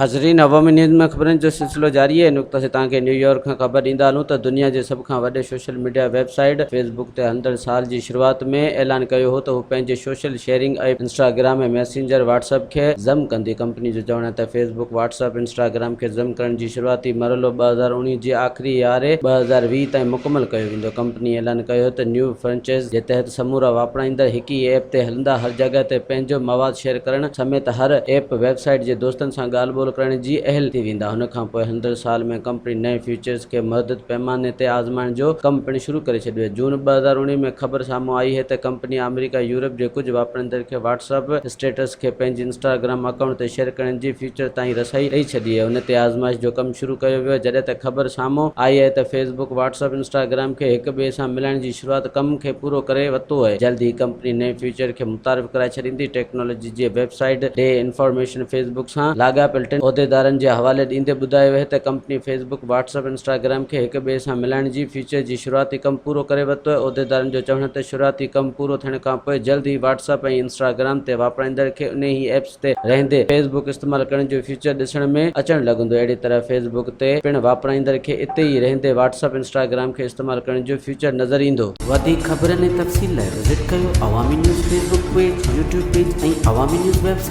हाज़रीन, अवामी न्यूज़ में ख़बरनि जो सिलसिलो जारी है। नुक़्ता से तव्हांखे न्यूयॉर्क खां ख़बर ॾींदा हलूं त दुनिया जे सभ खां वॾे सोशल मीडिया वेबसाइट फेसबुक ते हलंदड़ साल जी शुरूआत में ऐलान कयो हो त हू पंहिंजे सोशल शेयरिंग ऐप इंस्टाग्राम ऐं मैसेंजर व्हाट्सएप खे ज़म कंदी। कंपनी जो चवणु आहे त फेसबुक व्हाट्सएप इंस्टाग्राम खे ज़म करण जी शुरूआती मरहलो 2019 जे आख़िरी यारे 2020 ताईं मुकमल कयो वेंदो। कंपनी ऐलान कयो त न्यू फ्रेंचाइज़ जे तहत समूरा वापराईंदड़ हिक ई ऐप ते हलंदा, हर जॻह ते पंहिंजो मवाद शेयर करण समेत हर ऐप वेबसाइट जे दोस्तनि सां ॻाल्हि ॿोल करण जी अहल थी वेंदा। हुन खां पोइ हलंदड़ साल में कंपनी नए फीचर्स खे महदूद पैमाने ते आज़माइण जो कमु पिणु शुरू करे छॾियो। जून 2019 में ख़बर साम्हूं आई है त कंपनी अमेरिका यूरोप जे कुझु वापरंदड़ खे व्हाट्सएप स्टेटस खे पंहिंजे इंस्टाग्राम अकाउंट ते शेयर करण जी फीचर ताईं रसाई ॾेई छॾी आहे। हुन ते आज़माइश जो कमु शुरू कयो वियो, जॾहिं त ख़बर साम्हूं आई आहे त फेसबुक व्हाट्सएप इंस्टाग्राम खे हिक ॿिए सां मिलाइण जी शुरूआत कम खे पूरो करे वरितो आहे। जल्द ई कंपनी नए फीचर खे मुतारिफ़ कराए छॾींदी। टेक्नोलॉजी जी वेबसाइट डे इंफॉर्मेशन फेसबुक सां लाॻापियल टिनि उहिदेदारनि जे हवाले ॾींदे ॿुधायो आहे त कंपनी फेसबुक व्हाट्सएप इंस्टाग्राम खे हिक ॿिए सां मिलाइण जी फीचर जी शुरूआती कमु पूरो करे वरितो आहे। उहिदेदारनि जो चवणु आहे त शुरूआती कमु पूरो थियण खां पोइ जल्द ई व्हाट्सएप ऐं इंस्टाग्राम ते वापराईंदड़ खे उन ई एप्स ते रहंदे फेसबुक इस्तेमालु करण जो फीचर ॾिसण में अचणु लॻंदो। अहिड़ी तरह फेसबुक ते पिणु वापराईंदड़ खे इते ई रहंदे व्हाट्सएप इंस्टाग्राम खे इस्तेमालु करण जो फीचर नज़र ईंदो। वधीक ख़बरनि ऐं तफ़सील लाइ विज़िट कयो अवामी news Facebook page, YouTube page ऐं अवामी न्यूज़ वेबसाइट।